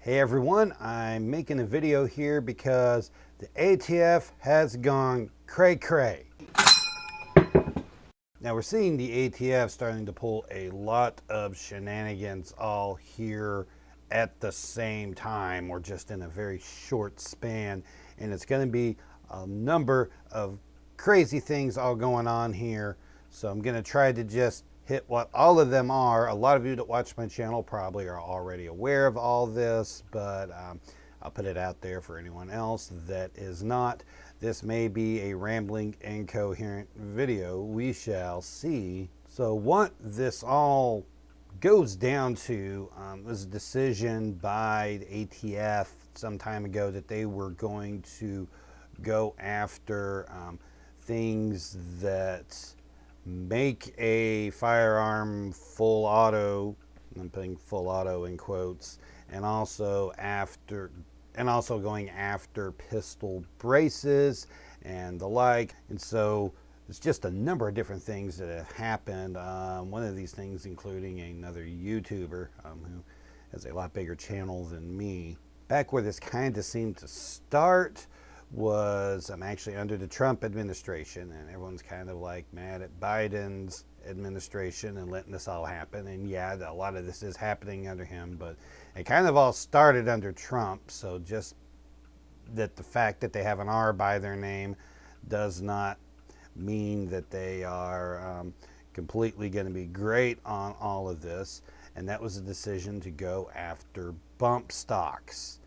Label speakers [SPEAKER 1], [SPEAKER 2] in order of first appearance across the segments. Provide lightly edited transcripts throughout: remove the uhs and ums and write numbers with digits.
[SPEAKER 1] Hey everyone, I'm making a video here because the ATF has gone cray-cray. Now we're seeing the ATF starting to pull a lot of shenanigans all here at the same time, or just in a very short span, and it's going to be a number of crazy things all going on here. So I'm going to try to just hit what all of them are. A lot of you that watch my channel probably are already aware of all this, but I'll put it out there for anyone else that is not. This may be a rambling, incoherent video. We shall see. So what this all goes down to was a decision by the ATF some time ago that they were going to go after things that make a firearm full auto. I'm putting full auto in quotes, and also going after pistol braces and the like. And so it's just a number of different things that have happened. One of these things including another YouTuber who has a lot bigger channel than me. Back where this kind of seemed to start was actually under the Trump administration, and everyone's kind of like mad at Biden's administration and letting this all happen. And yeah, a lot of this is happening under him, but it kind of all started under Trump. So just that the fact that they have an R by their name does not mean that they are completely going to be great on all of this. And that was a decision to go after bump stocks.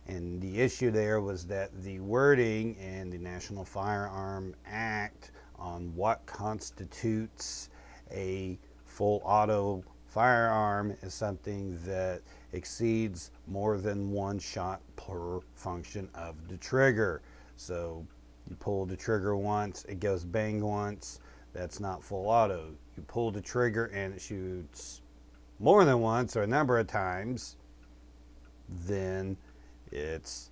[SPEAKER 1] And the issue there was that the wording in the National Firearm Act on what constitutes a full auto firearm is something that exceeds more than one shot per function of the trigger. So you pull the trigger once, it goes bang once, that's not full auto. You pull the trigger and it shoots more than once or a number of times, then it's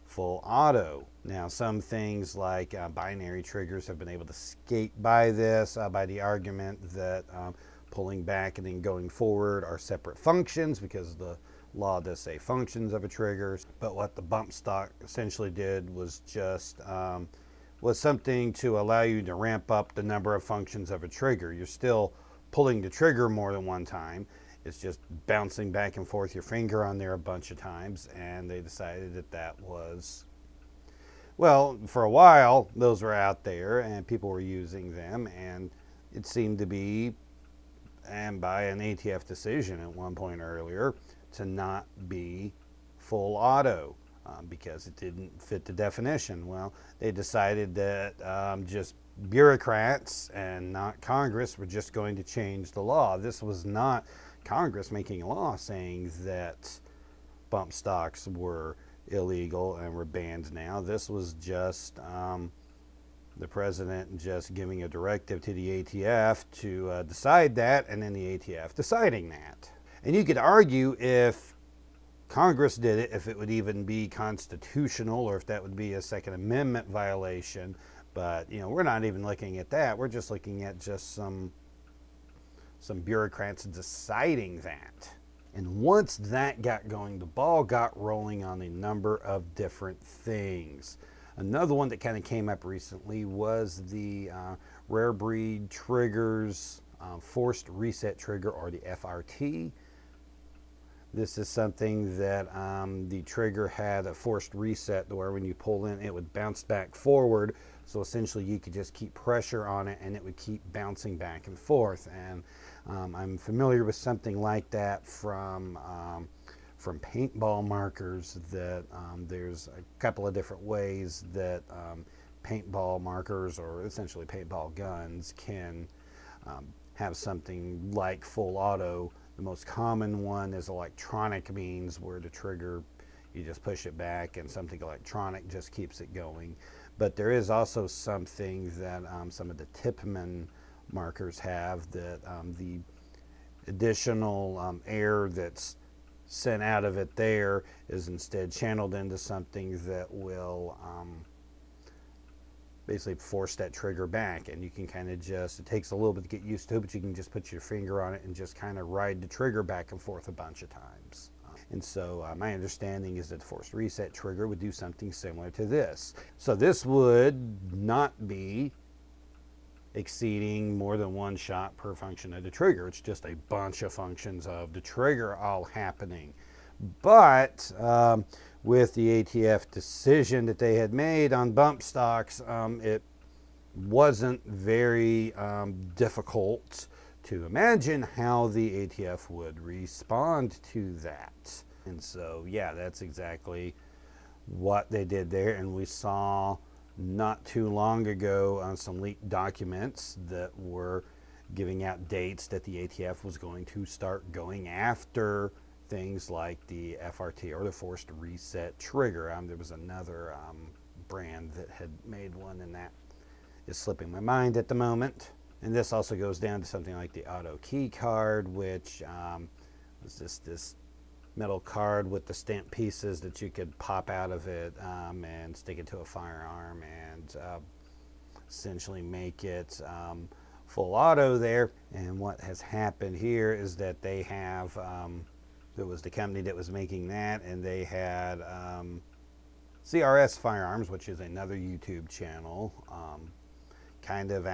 [SPEAKER 1] full auto. Now some things like binary triggers have been able to skate by this by the argument that pulling back and then going forward are separate functions, because the law does say functions of a trigger. But what the bump stock essentially did was just was something to allow you to ramp up the number of functions of a trigger. You're still pulling the trigger more than one time. It's just bouncing back and forth your finger on there a bunch of times, and they decided that that was, well, for a while those were out there and people were using them, and it seemed to be, and by an ATF decision at one point earlier, to not be full auto because it didn't fit the definition. Well, they decided that just bureaucrats and not Congress were just going to change the law. This was not Congress making a law saying that bump stocks were illegal and were banned now. This was just the president just giving a directive to the ATF to decide that, and then the ATF deciding that. And you could argue if Congress did it, if it would even be constitutional, or if that would be a Second Amendment violation. But you know, we're not even looking at that. We're just looking at just some bureaucrats deciding that. And once that got going, the ball got rolling on a number of different things. Another one that kind of came up recently was the rare breed triggers forced reset trigger, or the FRT. This is something that the trigger had a forced reset where when you pull in, it would bounce back forward. So essentially you could just keep pressure on it and it would keep bouncing back and forth. And I'm familiar with something like that from paintball markers, that there's a couple of different ways that paintball markers, or essentially paintball guns, can have something like full auto. The most common one is electronic means, where the trigger, you just push it back and something electronic just keeps it going. But there is also something that some of the Tipman markers have, that the additional air that's sent out of it there is instead channeled into something that will basically force that trigger back, and you can kind of just, it takes a little bit to get used to, but you can just put your finger on it and just kind of ride the trigger back and forth a bunch of times. And so my understanding is that the forced reset trigger would do something similar to this. So this would not be exceeding more than one shot per function of the trigger. It's just a bunch of functions of the trigger all happening. But with the ATF decision that they had made on bump stocks, it wasn't very difficult to imagine how the ATF would respond to that. And so, yeah, that's exactly what they did there. And we saw not too long ago some leaked documents that were giving out dates that the ATF was going to start going after things like the FRT, or the forced reset trigger. There was another brand that had made one, and that is slipping my mind at the moment. And this also goes down to something like the auto key card, which was this metal card with the stamp pieces that you could pop out of it and stick it to a firearm and essentially make it full auto there. And what has happened here is that they have, it was the company that was making that, and they had CRS Firearms, which is another YouTube channel, kind of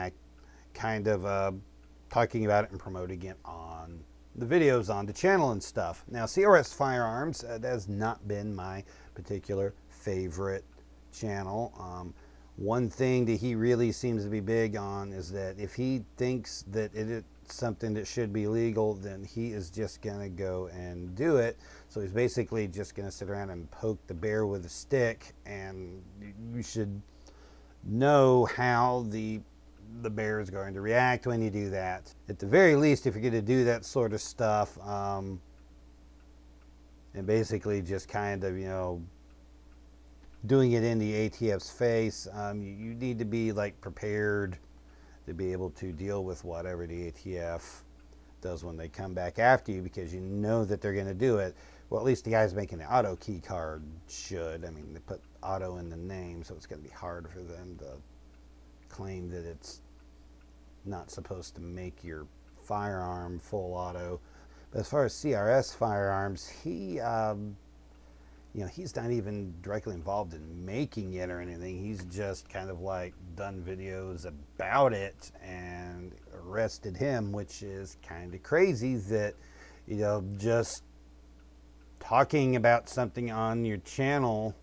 [SPEAKER 1] talking about it and promoting it on the videos on the channel and stuff. Now, CRS Firearms, that has not been my particular favorite channel. One thing that he really seems to be big on is that if he thinks that it is something that should be legal, then he is just going to go and do it. So he's basically just going to sit around and poke the bear with a stick, and you should know how the bear is going to react when you do that. At the very least, if you're going to do that sort of stuff, and basically just kind of, doing it in the ATF's face, you need to be like prepared to be able to deal with whatever the ATF does when they come back after you, because you know that they're going to do it. Well, at least the guys making the auto key card should. I mean, they put auto in the name, so it's going to be hard for them to claim that it's not supposed to make your firearm full auto. But as far as CRS Firearms, he's not even directly involved in making it or anything. He's just kind of like done videos about it and arrested him, which is kind of crazy that, just talking about something on your channel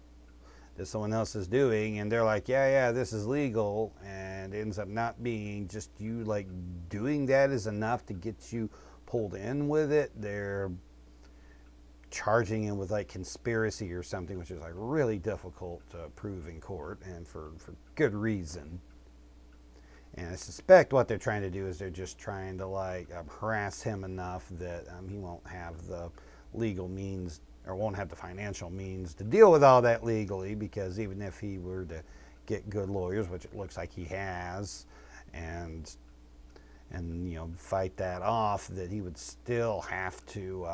[SPEAKER 1] that someone else is doing, and they're like, yeah, this is legal, and it ends up not being. Just you like doing that is enough to get you pulled in with it. They're charging him with like conspiracy or something, which is like really difficult to prove in court, and for good reason. And I suspect what they're trying to do is they're just trying to like harass him enough that he won't have the legal means, or won't have the financial means to deal with all that legally, because even if he were to get good lawyers, which it looks like he has, and fight that off, that he would still have to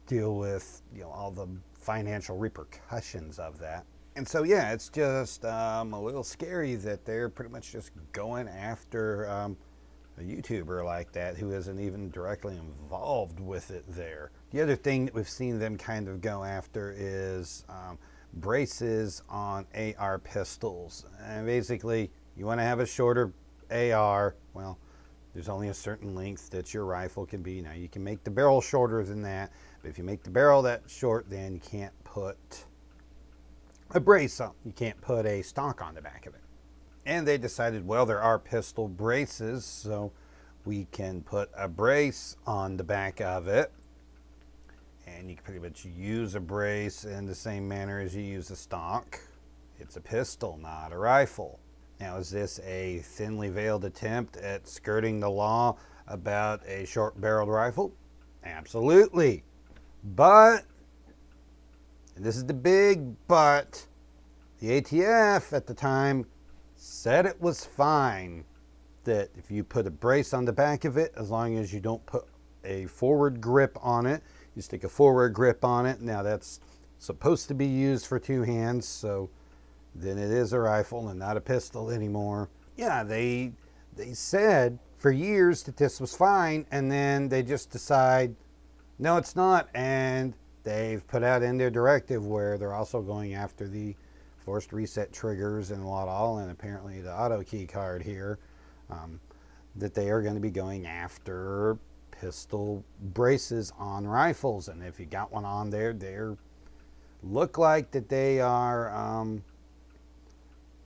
[SPEAKER 1] deal with all the financial repercussions of that. And so, yeah, it's just a little scary that they're pretty much just going after a YouTuber like that who isn't even directly involved with it there. The other thing that we've seen them kind of go after is braces on AR pistols. And basically, you want to have a shorter AR, well, there's only a certain length that your rifle can be. Now, you can make the barrel shorter than that, but if you make the barrel that short, then you can't put a brace on. You can't put a stock on the back of it. And they decided, well, there are pistol braces, so we can put a brace on the back of it. And you can pretty much use a brace in the same manner as you use a stock. It's a pistol, not a rifle. Now, is this a thinly veiled attempt at skirting the law about a short-barreled rifle? Absolutely. But, and this is the big but, the ATF at the time said it was fine that if you put a brace on the back of it, as long as you don't put a forward grip on it, you stick a forward grip on it. Now, that's supposed to be used for two hands, so then it is a rifle and not a pistol anymore. Yeah, they said for years that this was fine, and then they just decide, No, it's not. And they've put out in their directive where they're also going after the forced reset triggers and all, and apparently the auto key card here, that they are going to be going after pistol braces on rifles. And if you got one on there, they're look like that they are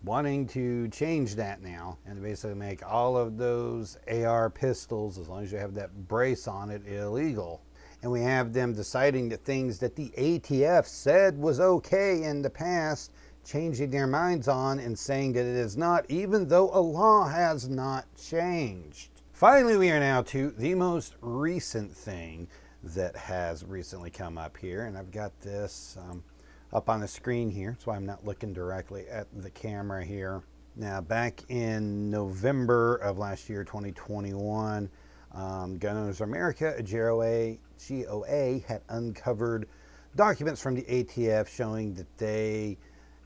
[SPEAKER 1] wanting to change that now and basically make all of those AR pistols, as long as you have that brace on it, illegal. And we have them deciding that things that the ATF said was okay in the past, changing their minds on and saying that it is not, even though a law has not changed. Finally, we are now to the most recent thing that has recently come up here, and I've got this up on the screen here. That's why I'm not looking directly at the camera here. Now, back in November of last year, 2021, Gun Owners of America, GOA, had uncovered documents from the ATF showing that they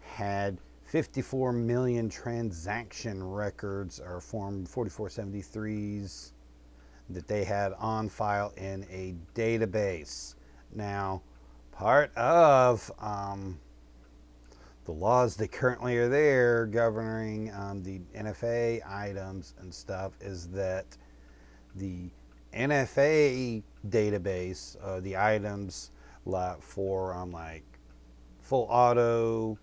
[SPEAKER 1] had 54 million transaction records, or Form 4473s, that they had on file in a database. Now, part of the laws that currently are there governing the NFA items and stuff is that the NFA database, the items for like full auto,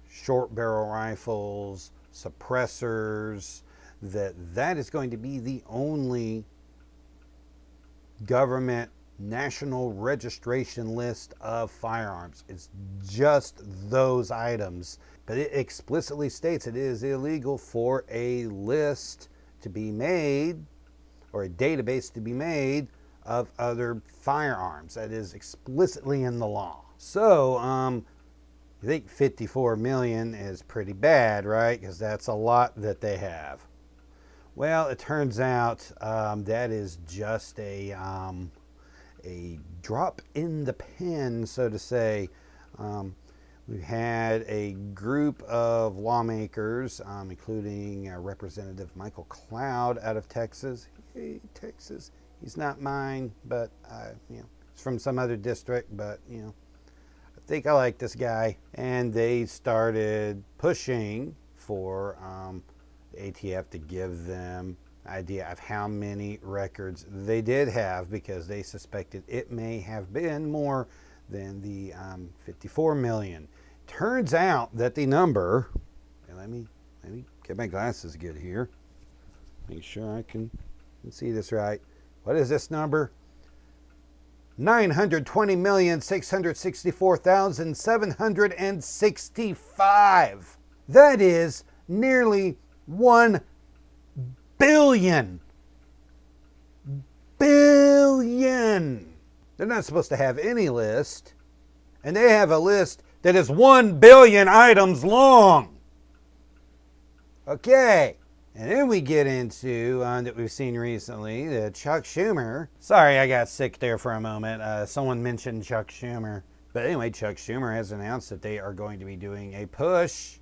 [SPEAKER 1] short barrel rifles, suppressors, that is going to be the only government national registration list of firearms. It's just those items, but it explicitly states it is illegal for a list to be made, or a database to be made, of other firearms. That is explicitly in the law. So you think 54 million is pretty bad, right? Because that's a lot that they have. Well, it turns out that is just a drop in the pen, so to say. We've had a group of lawmakers, including Representative Michael Cloud out of Texas. Hey, Texas. He's not mine, but he's from some other district, but I think I like this guy. And they started pushing for the ATF to give them an idea of how many records they did have, because they suspected it may have been more than the 54 million. Turns out that the number, and let me get my glasses good here, make sure I can see this right. What is this number? 920,664,765. That is nearly 1 billion. They're not supposed to have any list, and they have a list that is 1 billion items long. Okay. And then we get into, that we've seen recently, the Chuck Shumer. Sorry, I got sick there for a moment. Someone mentioned Chuck Shumer. But anyway, Chuck Shumer has announced that they are going to be doing a push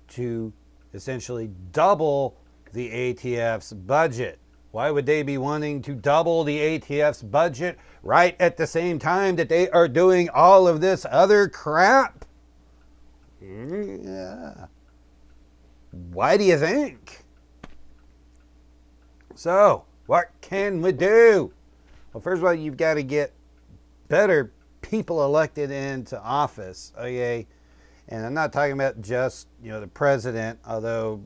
[SPEAKER 1] to essentially double the ATF's budget. Why would they be wanting to double the ATF's budget right at the same time that they are doing all of this other crap? Yeah. Why do you think? So, what can we do? Well, first of all, you've got to get better people elected into office, okay? And I'm not talking about just, the president, although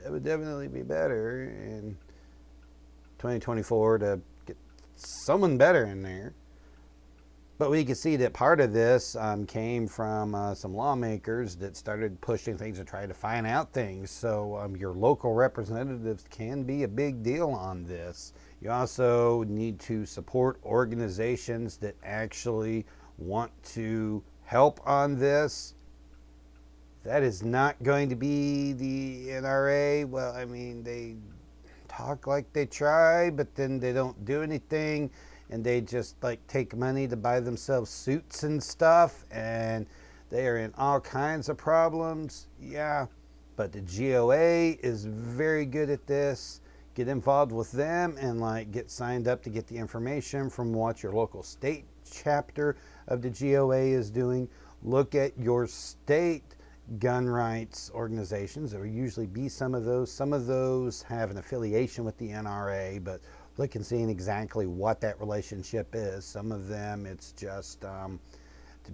[SPEAKER 1] it would definitely be better in 2024 to get someone better in there. But we can see that part of this came from some lawmakers that started pushing things and trying to find out things. So your local representatives can be a big deal on this. You also need to support organizations that actually want to help on this. That is not going to be the NRA. Well, they talk like they try, but then they don't do anything. And they just take money to buy themselves suits and stuff, and they are in all kinds of problems. Yeah, but the GOA is very good at this. get involved with them and like get signed up to get the information from what your local state chapter of the GOA is doing. Look at your state gun rights organizations. There will usually be some of those. Some of those have an affiliation with the NRA, but look and see exactly what that relationship is. Some of them, it's just to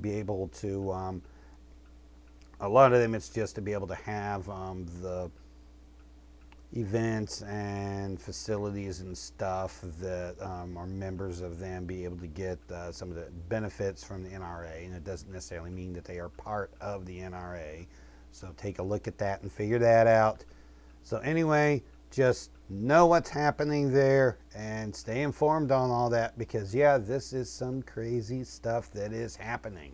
[SPEAKER 1] be able to, a lot of them, it's just to be able to have the events and facilities and stuff that are members of them be able to get some of the benefits from the NRA, and it doesn't necessarily mean that they are part of the NRA. So take a look at that and figure that out. So anyway, just know what's happening there and stay informed on all that, because yeah, this is some crazy stuff that is happening.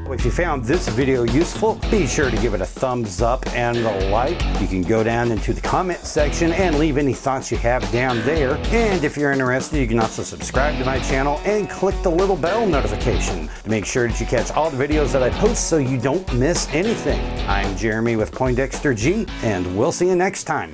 [SPEAKER 1] If you found this video useful, be sure to give it a thumbs up and a like. You can go down into the comment section and leave any thoughts you have down there. And if you're interested, you can also subscribe to my channel and click the little bell notification to make sure that you catch all the videos that I post so you don't miss anything. I'm Jeremy with Poindexter G, and we'll see you next time.